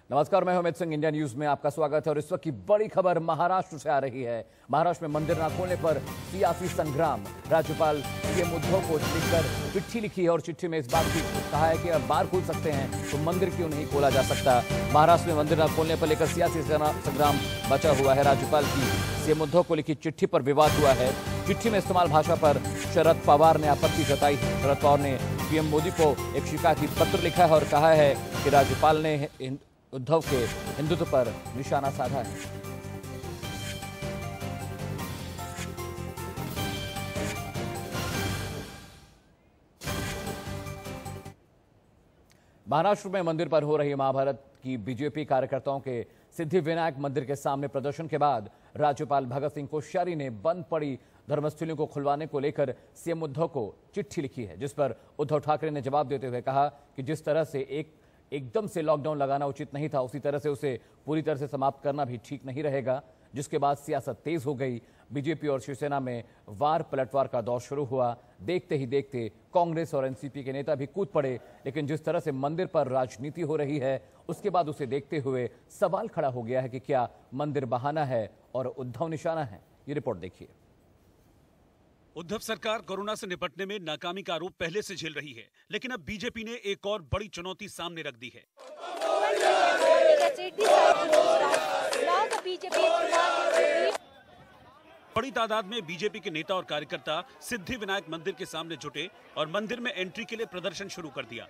नमस्कार, मैं Amit Singh. India news में आपका स्वागत है और इस वक्त की बड़ी खबर महाराष्ट्र से आ रही है। महाराष्ट्र में मंदिर न खोलने पर सियासी संग्राम। राज्यपाल सीएम उद्धव को लिखकर चिट्ठी लिखी है और चिट्ठी में इस बात की कहा है कि अब बार खोल सकते हैं तो मंदिर क्यों नहीं खोला जा सकता। महाराष्ट्र में मंदिर न खोलने पर लेकर सियासी संग्राम बचा हुआ है। राज्यपाल की सीएम उद्धव को लिखी चिट्ठी पर विवाद हुआ है। चिट्ठी में इस्तेमाल भाषा पर शरद पवार ने आपत्ति जताई है। शरद पवार ने पीएम मोदी को एक शिकायती पत्र लिखा है और कहा है कि राज्यपाल ने उद्धव के हिंदुत्व पर निशाना साधा है। महाराष्ट्र में मंदिर पर हो रही महाभारत की बीजेपी कार्यकर्ताओं के सिद्धि विनायक मंदिर के सामने प्रदर्शन के बाद राज्यपाल भगत सिंह कोश्यारी ने बंद पड़ी धर्मस्थलियों को खुलवाने को लेकर सीएम उद्धव को चिट्ठी लिखी है, जिस पर उद्धव ठाकरे ने जवाब देते हुए कहा कि जिस तरह से एकदम से लॉकडाउन लगाना उचित नहीं था, उसी तरह से उसे पूरी तरह से समाप्त करना भी ठीक नहीं रहेगा। जिसके बाद सियासत तेज हो गई। बीजेपी और शिवसेना में वार पलटवार का दौर शुरू हुआ। देखते ही देखते कांग्रेस और एनसीपी के नेता भी कूद पड़े। लेकिन जिस तरह से मंदिर पर राजनीति हो रही है, उसके बाद उसे देखते हुए सवाल खड़ा हो गया है कि क्या मंदिर बहाना है और उद्धव निशाना है। ये रिपोर्ट देखिए। उद्धव सरकार कोरोना से निपटने में नाकामी का आरोप पहले से झेल रही है, लेकिन अब बीजेपी ने एक और बड़ी चुनौती सामने रख दी है। बड़ी तादाद में बीजेपी के नेता और कार्यकर्ता सिद्धि विनायक मंदिर के सामने जुटे और मंदिर में एंट्री के लिए प्रदर्शन शुरू कर दिया।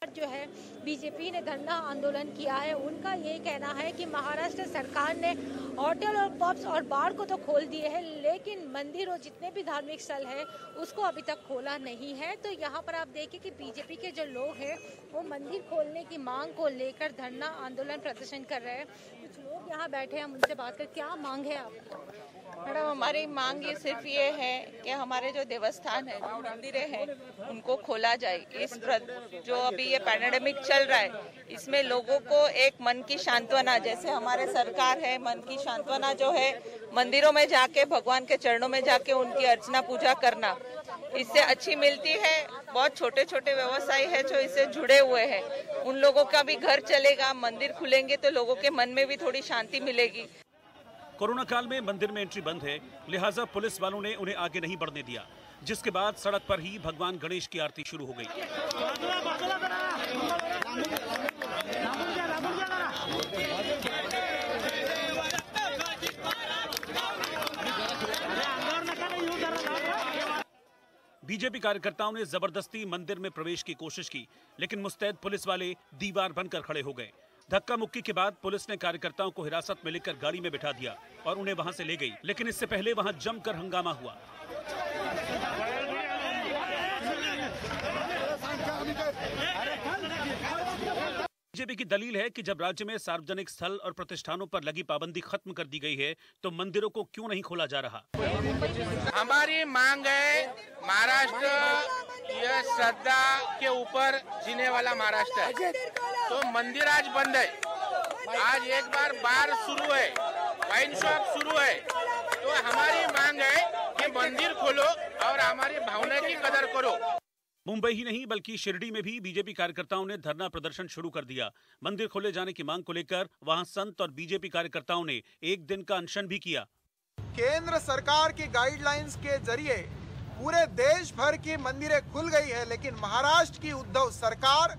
जो है बीजेपी ने धरना आंदोलन किया है। उनका ये कहना है कि महाराष्ट्र सरकार ने होटल और पब्स और बार को तो खोल दिए हैं, लेकिन मंदिर और जितने भी धार्मिक स्थल है उसको अभी तक खोला नहीं है। तो यहाँ पर आप देखिए कि बीजेपी के जो लोग हैं वो मंदिर खोलने की मांग को लेकर धरना आंदोलन प्रदर्शन कर रहे हैं। कुछ लोग यहाँ बैठे हैं, हम उनसे बात कर। क्या मांग है आपकी? मैडम, हमारी मांग ये सिर्फ ये है कि हमारे जो देवस्थान है, जो मंदिरें हैं, उनको खोला जाए। जो अभी ये पैंडेमिक चल रहा है, इसमें लोगों को एक मन की सांत्वना, जैसे हमारे सरकार है, मन की सांत्वना जो है मंदिरों में जाके भगवान के चरणों में जाके उनकी अर्चना पूजा करना, इससे अच्छी मिलती है। बहुत छोटे छोटे व्यवसायी है जो इससे जुड़े हुए हैं, उन लोगों का भी घर चलेगा। मंदिर खुलेंगे तो लोगों के मन में भी थोड़ी शांति मिलेगी। कोरोना काल में मंदिर में एंट्री बंद है, लिहाजा पुलिस वालों ने उन्हें आगे नहीं बढ़ने दिया, जिसके बाद सड़क पर ही भगवान गणेश की आरती शुरू हो गई। बीजेपी कार्यकर्ताओं ने जबरदस्ती मंदिर में प्रवेश की कोशिश की, लेकिन मुस्तैद पुलिस वाले दीवार बनकर खड़े हो गए। धक्का मुक्की के बाद पुलिस ने कार्यकर्ताओं को हिरासत में लेकर गाड़ी में बिठा दिया और उन्हें वहां से ले गई। लेकिन इससे पहले वहां जमकर हंगामा हुआ। बीजेपी की दलील है कि जब राज्य में सार्वजनिक स्थल और प्रतिष्ठानों पर लगी पाबंदी खत्म कर दी गई है, तो मंदिरों को क्यों नहीं खोला जा रहा। हमारी मांग है, महाराष्ट्र यह श्रद्धा के ऊपर जीने वाला महाराष्ट्र है, तो मंदिर आज बंद है। आज एक बार शुरू है, वाइन शॉप शुरू है, तो हमारी मांग है कि मंदिर खोलो और हमारी भावना की कदर करो। मुंबई ही नहीं बल्कि शिरडी में भी बीजेपी कार्यकर्ताओं ने धरना प्रदर्शन शुरू कर दिया। मंदिर खोले जाने की मांग को लेकर वहां संत और बीजेपी कार्यकर्ताओं ने एक दिन का अनशन भी किया। केंद्र सरकार की गाइडलाइंस के जरिए पूरे देश भर की मंदिरें खुल गई है, लेकिन महाराष्ट्र की उद्धव सरकार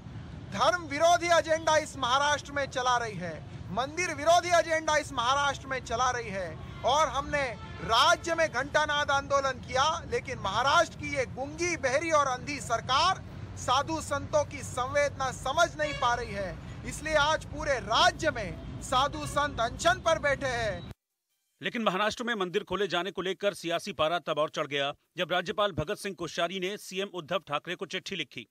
धर्म विरोधी एजेंडा इस महाराष्ट्र में चला रही है, मंदिर विरोधी एजेंडा इस महाराष्ट्र में चला रही है। और हमने राज्य में घंटानाद आंदोलन किया, लेकिन महाराष्ट्र की ये गूंगी, बहरी और अंधी सरकार साधु संतों की संवेदना समझ नहीं पा रही है। इसलिए आज पूरे राज्य में साधु संत अनशन पर बैठे हैं। लेकिन महाराष्ट्र में मंदिर खोले जाने को लेकर सियासी पारा तब और चढ़ गया जब राज्यपाल भगत सिंह कोश्यारी ने सीएम उद्धव ठाकरे को चिट्ठी लिखी।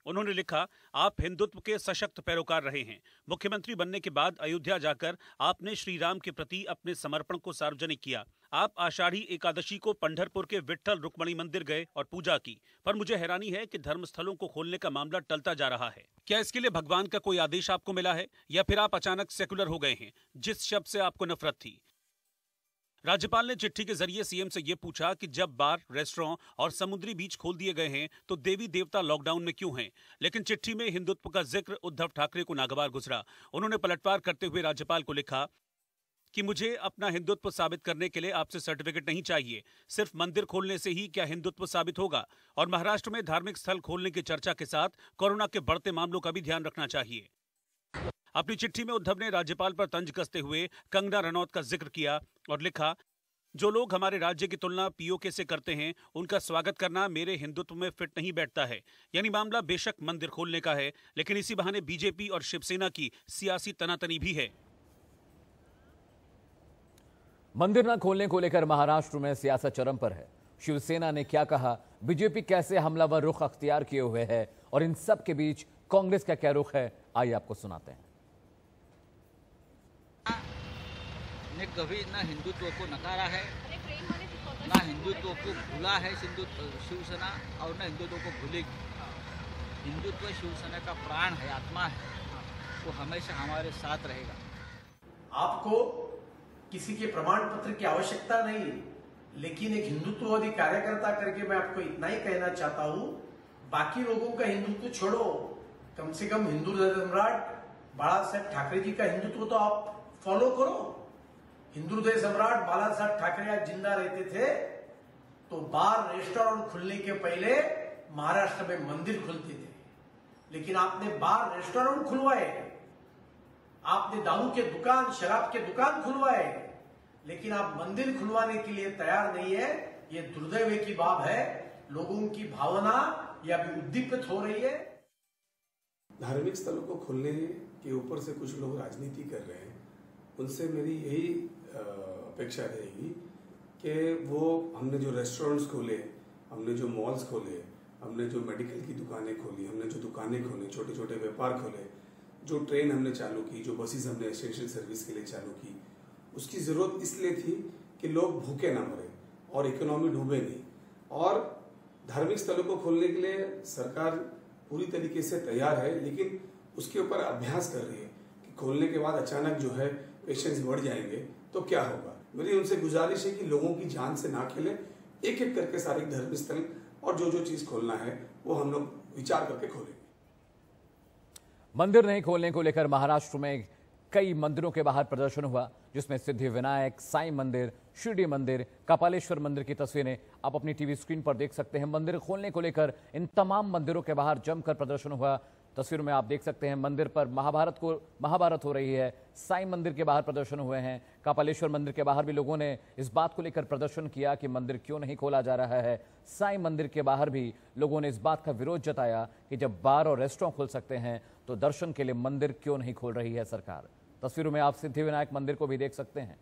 उन्होंने लिखा, आप हिंदुत्व के सशक्त पैरोकार रहे हैं। मुख्यमंत्री बनने के बाद अयोध्या जाकर आपने श्री राम के प्रति अपने समर्पण को सार्वजनिक किया। आप आषाढ़ी एकादशी को पंढरपुर के विट्ठल रुक्मणी मंदिर गए और पूजा की, पर मुझे हैरानी है कि धर्मस्थलों को खोलने का मामला टलता जा रहा है। क्या इसके लिए भगवान का कोई आदेश आपको मिला है या फिर आप अचानक सेकुलर हो गए हैं, जिस शब्द से आपको नफरत थी। राज्यपाल ने चिट्ठी के जरिए सीएम से ये पूछा कि जब बार, रेस्टोरेंट और समुद्री बीच खोल दिए गए हैं तो देवी देवता लॉकडाउन में क्यों हैं? लेकिन चिट्ठी में हिंदुत्व का जिक्र उद्धव ठाकरे को नागवार गुजरा। उन्होंने पलटवार करते हुए राज्यपाल को लिखा कि मुझे अपना हिंदुत्व साबित करने के लिए आपसे सर्टिफिकेट नहीं चाहिए। सिर्फ मंदिर खोलने से ही क्या हिंदुत्व साबित होगा? और महाराष्ट्र में धार्मिक स्थल खोलने की चर्चा के साथ कोरोना के बढ़ते मामलों का भी ध्यान रखना चाहिए। अपनी चिट्ठी में उद्धव ने राज्यपाल पर तंज कसते हुए कंगना रनौत का जिक्र किया और लिखा, जो लोग हमारे राज्य की तुलना पीओके से करते हैं उनका स्वागत करना मेरे हिंदुत्व में फिट नहीं बैठता है। यानी मामला बेशक मंदिर खोलने का है, लेकिन इसी बहाने बीजेपी और शिवसेना की सियासी तनातनी भी है। मंदिर न खोलने को लेकर महाराष्ट्र में सियासत चरम पर है। शिवसेना ने क्या कहा, बीजेपी कैसे हमलावर रुख अख्तियार किए हुए है और इन सब के बीच कांग्रेस का क्या रुख है, आइए आपको सुनाते हैं। ने कभी न हिंदुत्व को नकारा है, न हिंदुत्व को भूला है शिवसेना, और न हिंदुत्व को भूलेगी। हिंदुत्व शिवसेना का प्राण है, आत्मा है, वो हमेशा हमारे साथ रहेगा। आपको किसी के प्रमाण पत्र की आवश्यकता नहीं, लेकिन एक हिंदुत्ववादी कार्यकर्ता करके मैं आपको इतना ही कहना चाहता हूं, बाकी लोगों का हिंदुत्व छोड़ो, कम से कम हिंदू सम्राट बाला साहेब ठाकरे जी का हिंदुत्व तो आप फॉलो करो। हिंदू हृदय सम्राट बाला साहेब ठाकरे आज जिंदा रहते थे तो बार, रेस्टोरेंट खुलने के पहले महाराष्ट्र में मंदिर खुलते थे, लेकिन आपने बार, रेस्टोरेंट खुलवाए, आपने दारू के दुकान, शराब के दुकान खुलवाए, लेकिन आप मंदिर खुलवाने के लिए तैयार नहीं है। ये दुर्दैव की बात है। लोगों की भावना ये अभी उद्दीपित हो रही है। धार्मिक स्थलों को खोलने के ऊपर से कुछ लोग राजनीति कर रहे हैं, उनसे मेरी यही अपेक्षा रहेगी कि वो, हमने जो रेस्टोरेंट्स खोले, हमने जो मॉल्स खोले, हमने जो मेडिकल की दुकानें खोली, हमने जो दुकानें खोली, छोटे छोटे व्यापार खोले, जो ट्रेन हमने चालू की, जो बसेस हमने एसेंशियल सर्विस के लिए चालू की, उसकी ज़रूरत इसलिए थी कि लोग भूखे ना मरे और इकोनॉमी डूबे नहीं। और धार्मिक स्थलों को खोलने के लिए सरकार पूरी तरीके से तैयार है, लेकिन उसके ऊपर अभ्यास कर रही है कि खोलने के बाद अचानक जो है पेशेंट्स बढ़ जाएंगे तो क्या होगा। मेरी उनसे गुजारिश है कि लोगों की जान से ना खेले, एक एक करके सारे धर्म स्थल और जो जो चीज खोलना है वो हम लोग विचार करके खोलेंगे। मंदिर नहीं खोलने को लेकर महाराष्ट्र में कई मंदिरों के बाहर प्रदर्शन हुआ, जिसमें सिद्धि विनायक, साईं मंदिर, शिरडी मंदिर, कपालेश्वर मंदिर की तस्वीरें आप अपनी टीवी स्क्रीन पर देख सकते हैं। मंदिर खोलने को लेकर इन तमाम मंदिरों के बाहर जमकर प्रदर्शन हुआ। तस्वीर में आप देख सकते हैं मंदिर पर महाभारत हो रही है। साईं मंदिर के बाहर प्रदर्शन हुए हैं। कपालेश्वर मंदिर के बाहर भी लोगों ने इस बात को लेकर प्रदर्शन किया कि मंदिर क्यों नहीं खोला जा रहा है। साईं मंदिर के बाहर भी लोगों ने इस बात का विरोध जताया कि जब बार और रेस्टोरेंट खोल सकते हैं तो दर्शन के लिए मंदिर क्यों नहीं खोल रही है सरकार। तस्वीरों में आप सिद्धि विनायक मंदिर को भी देख सकते हैं।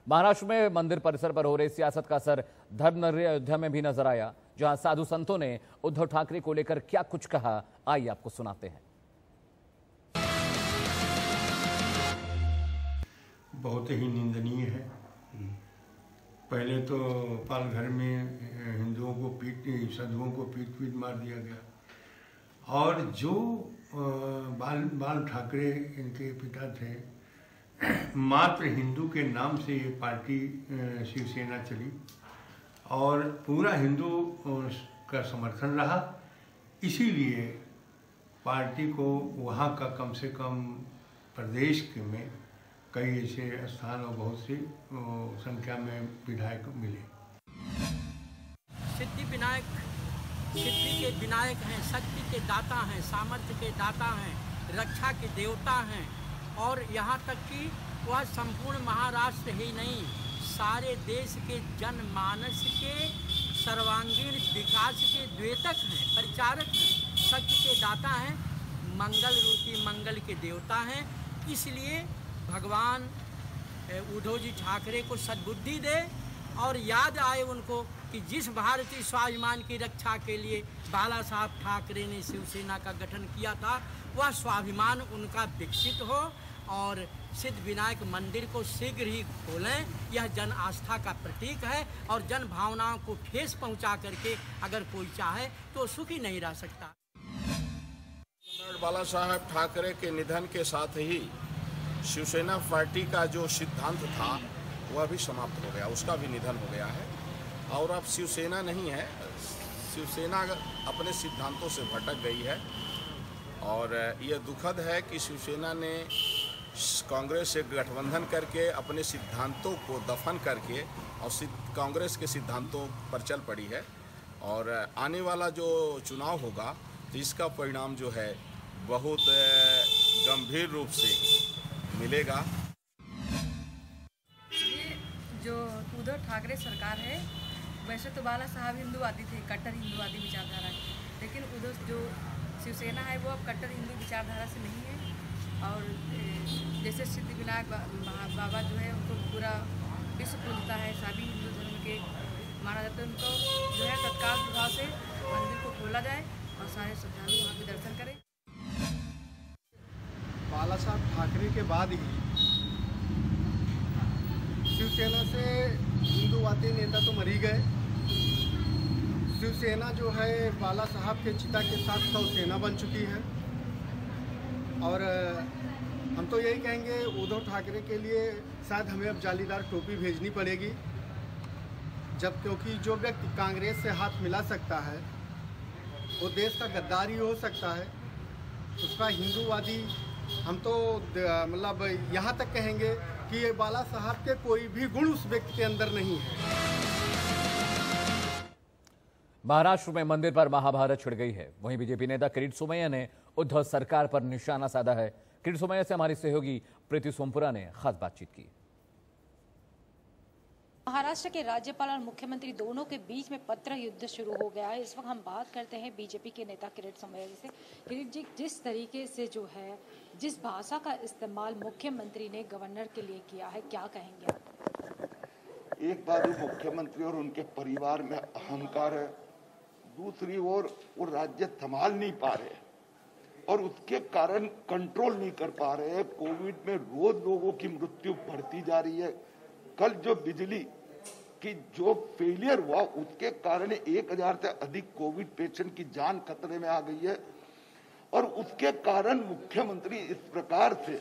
महाराष्ट्र में मंदिर परिसर पर हो रही सियासत का असर धर्मनगरी अयोध्या में भी नजर आया, जहां साधु संतों ने उद्धव ठाकरे को लेकर क्या कुछ कहा, आइए आपको सुनाते हैं। बहुत ही निंदनीय है। पहले तो पालघर में हिंदुओं को साधुओं को पीट मार दिया गया, और जो बाल ठाकरे इनके पिता थे, मात्र हिंदू के नाम से ये पार्टी शिवसेना चली और पूरा हिंदू का समर्थन रहा। इसीलिए पार्टी को वहाँ का कम से कम प्रदेश के में कई ऐसे स्थान और बहुत सी संख्या में विधायक मिले। सिद्धि विनायक सिद्धि के विनायक हैं, शक्ति के दाता हैं, सामर्थ्य के दाता हैं, रक्षा के देवता हैं, और यहाँ तक कि वह संपूर्ण महाराष्ट्र ही नहीं, सारे देश के जनमानस के सर्वांगीण विकास के द्योतक हैं, परिचारक हैं, सत्य के दाता हैं, मंगल रूपी मंगल के देवता हैं। इसलिए भगवान उद्धव जी ठाकरे को सद्बुद्धि दे और याद आए उनको कि जिस भारतीय स्वाभिमान की रक्षा के लिए बाला साहब ठाकरे ने शिवसेना का गठन किया था, वह स्वाभिमान उनका विकसित हो और सिद्ध विनायक मंदिर को शीघ्र ही खोलें। यह जन आस्था का प्रतीक है और जन भावनाओं को ठेस पहुंचा करके अगर कोई चाहे तो सुखी नहीं रह सकता। बाला साहब ठाकरे के निधन के साथ ही शिवसेना पार्टी का जो सिद्धांत था वह भी समाप्त हो गया, उसका भी निधन हो गया है और अब शिवसेना नहीं है। शिवसेना अपने सिद्धांतों से भटक गई है और यह दुखद है कि शिवसेना ने कांग्रेस से गठबंधन करके अपने सिद्धांतों को दफन करके और कांग्रेस के सिद्धांतों पर चल पड़ी है और आने वाला जो चुनाव होगा तो इसका परिणाम जो है बहुत गंभीर रूप से मिलेगा। ये जो उद्धव ठाकरे सरकार है, वैसे तो बाला साहब हिंदूवादी थे, कट्टर हिंदूवादी विचारधारा है, लेकिन उद्धव जो शिवसेना है वो अब कट्टर हिंदू विचारधारा से नहीं है। और जैसे सिद्धिविनायक बाबा जो है उनको पूरा विश्व पूजता है, सभी हिंदू धर्म के माना जाता है। उनको जो है तत्काल प्रभाव से मंदिर को खोला जाए और सारे श्रद्धालु वहाँ के दर्शन करें। बाला साहब ठाकरे के बाद ही शिवसेना से हिंदूवादी नेता तो मर ही गए। शिवसेना जो है बाला साहब के चिता के साथ सेना बन चुकी है और हम तो यही कहेंगे उद्धव ठाकरे के लिए शायद हमें अब जालीदार टोपी भेजनी पड़ेगी, जब क्योंकि जो व्यक्ति कांग्रेस से हाथ मिला सकता है वो देश का गद्दार ही हो सकता है। उसका हिंदूवादी हम तो मतलब यहाँ तक कहेंगे कि ये बाला साहब के कोई भी गुण उस व्यक्ति के अंदर नहीं है। महाराष्ट्र में मंदिर पर महाभारत छिड़ गई है। वहीं बीजेपी नेता किरीट सोमैया ने उद्धव सरकार पर निशाना साधा है। किरीट सोमैया से हमारी सहयोगी प्रीति सोमपुरा ने खास बातचीत की। महाराष्ट्र के राज्यपाल और मुख्यमंत्री दोनों के बीच में पत्र युद्ध शुरू हो गया है। इस वक्त हम बात करते हैं बीजेपी के नेता किरीट सोमैया जी से। किरीट जी, जिस तरीके से जो है जिस भाषा का इस्तेमाल मुख्यमंत्री ने गवर्नर के लिए किया है, क्या कहेंगे आप? एक बार मुख्यमंत्री और उनके परिवार में अहंकार है, दूसरी ओर वो राज्य संभाल नहीं पा रहे और उसके कारण कंट्रोल नहीं कर पा रहे हैं। कोविड में रोज लोगों की मृत्यु बढ़ती जा रही है। कल जो बिजली की जो फेलियर हुआ उसके कारण 1000 से अधिक कोविड पेशेंट की जान खतरे में आ गई है और उसके कारण मुख्यमंत्री इस प्रकार से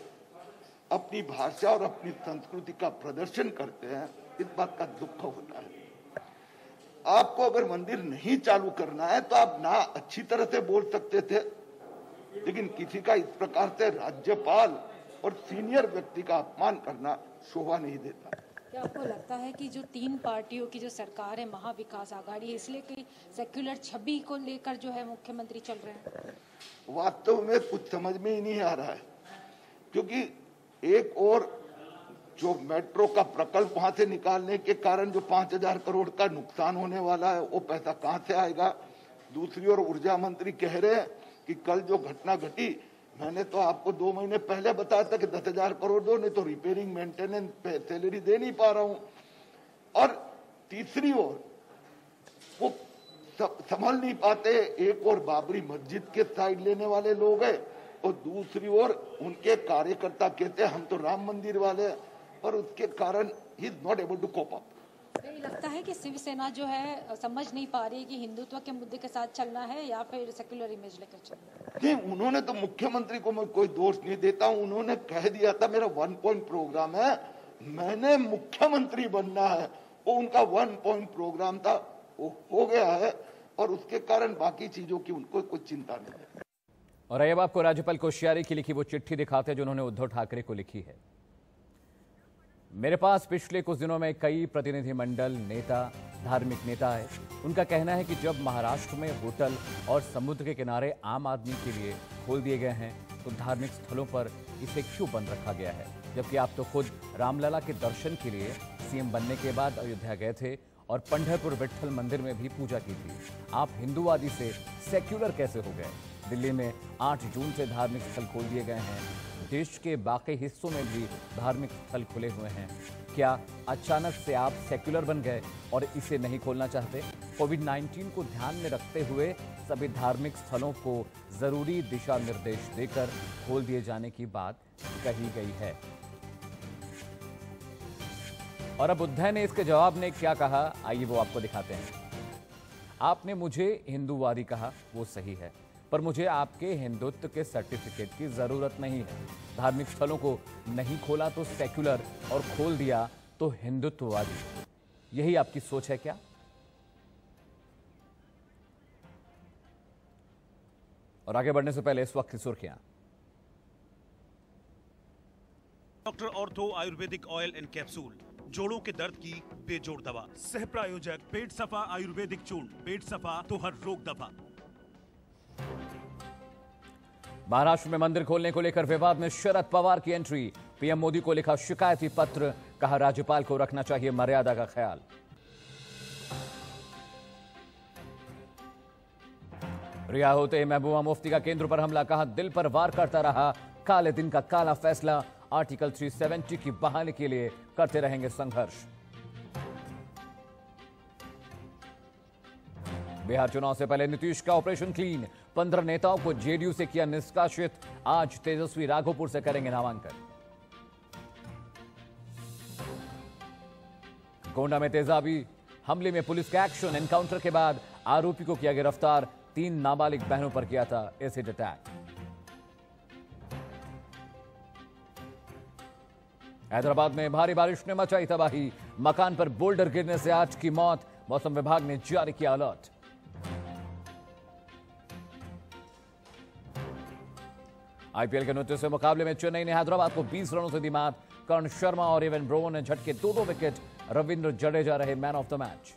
अपनी भाषा और अपनी संस्कृति का प्रदर्शन करते हैं, इस बात का दुख होता है। आपको अगर मंदिर नहीं चालू करना है तो आप ना अच्छी तरह से बोल सकते थे, लेकिन किसी का इस प्रकार से राज्यपाल और सीनियर व्यक्ति का अपमान करना शोभा नहीं देता। क्या आपको लगता है कि जो 3 पार्टियों की जो सरकार है, महाविकास आघाड़ी है, इसलिए कि सेक्युलर छवि को लेकर जो है मुख्यमंत्री चल रहे हैं? वास्तव में कुछ समझ में ही नहीं आ रहा है, क्योंकि एक और जो मेट्रो का प्रकल्प वहां से निकालने के कारण जो 5000 करोड़ का नुकसान होने वाला है वो पैसा कहां से आएगा। दूसरी ओर ऊर्जा मंत्री कह रहे हैं कि कल जो घटना घटी, मैंने तो आपको 2 महीने पहले बताया था कि 10,000 करोड़ दो, नहीं तो रिपेयरिंग मेंटेनेंस पे सैलरी दे नहीं पा रहा हूं। और तीसरी ओर वो संभल नहीं पाते, एक और बाबरी मस्जिद के साइड लेने वाले लोग हैं और दूसरी ओर उनके कार्यकर्ता कहते हैं हम तो राम मंदिर वाले हैं और उसके कारण ही is not able to cope up. नहीं लगता है कि शिवसेना जो है समझ नहीं पा रही कि हिंदुत्व के मुद्दे के साथ चलना है या फिर सेक्युलर इमेज लेकर चलना है? नहीं, उन्होंने तो मुख्यमंत्री को मैं कोई दोष नहीं देता हूं, उन्होंने कह दिया था मेरा 1 पॉइंट प्रोग्राम है, मैंने मुख्यमंत्री बनना है, वो उनका 1 पॉइंट प्रोग्राम था, वो हो गया है और उसके कारण बाकी चीजों की उनको कोई चिंता नहीं है। और अब आपको राज्यपाल कोश्यारी की लिखी वो चिट्ठी दिखाते हैं जो उन्होंने उद्धव ठाकरे को लिखी है। मेरे पास पिछले कुछ दिनों में कई प्रतिनिधिमंडल, नेता, धार्मिक नेता है। उनका कहना है कि जब महाराष्ट्र में होटल और समुद्र के किनारे आम आदमी के लिए खोल दिए गए हैं तो धार्मिक स्थलों पर इसे क्यों बंद रखा गया है, जबकि आप तो खुद रामलला के दर्शन के लिए सीएम बनने के बाद अयोध्या गए थे और पंढरपुर विट्ठल मंदिर में भी पूजा की थी। आप हिंदूवादी से सेक्युलर कैसे हो गए? दिल्ली में 8 जून से धार्मिक स्थल खोल दिए गए हैं। देश के बाकी हिस्सों में भी धार्मिक स्थल खुले हुए हैं। क्या अचानक से आप सेक्युलर बन गए और इसे नहीं खोलना चाहते? कोविड-19 को ध्यान में रखते हुए सभी धार्मिक स्थलों को जरूरी दिशा निर्देश देकर खोल दिए जाने की बात कही गई है। और अब उद्धव ने इसके जवाब में क्या कहा, आइए वो आपको दिखाते हैं। आपने मुझे हिंदूवादी कहा, वो सही है। पर मुझे आपके हिंदुत्व के सर्टिफिकेट की जरूरत नहीं है। धार्मिक स्थलों को नहीं खोला तो सेक्युलर और खोल दिया तो हिंदुत्ववादी। यही आपकी सोच है क्या? और आगे बढ़ने से पहले इस वक्त की सुर्खियां। Doctor ortho Ayurvedic oil and capsule, जोड़ों के दर्द की बेजोड़ दवा। सह प्रायोजक पेट सफा आयुर्वेदिक चूर्ण, पेट सफा तो हर रोग दफा। महाराष्ट्र में मंदिर खोलने को लेकर विवाद में शरद पवार की एंट्री। पीएम मोदी को लिखा शिकायती पत्र, कहा राज्यपाल को रखना चाहिए मर्यादा का ख्याल। रिहा होते ही महबूबा मुफ्ती का केंद्र पर हमला, कहा दिल पर वार करता रहा, काले दिन का काला फैसला, आर्टिकल 370 की बहाली के लिए करते रहेंगे संघर्ष। बिहार चुनाव से पहले नीतीश का ऑपरेशन क्लीन, 15 नेताओं को जेडीयू से किया निष्कासित। आज तेजस्वी राघोपुर से करेंगे नामांकन। गोंडा में तेजाबी हमले में पुलिस का एक्शन, एनकाउंटर के बाद आरोपी को किया गिरफ्तार। 3 नाबालिग बहनों पर किया था एसिड अटैक। हैदराबाद में भारी बारिश ने मचाई तबाही, मकान पर बोल्डर गिरने से 8 की मौत। मौसम विभाग ने जारी किया अलर्ट। आईपीएल के 29वें मुकाबले में चेन्नई ने हैदराबाद को 20 रनों से दी मात। कर्ण शर्मा और एवन ब्रो ने झटके 2-2 विकेट। रविंद्र जडेजा रहे मैन ऑफ द मैच।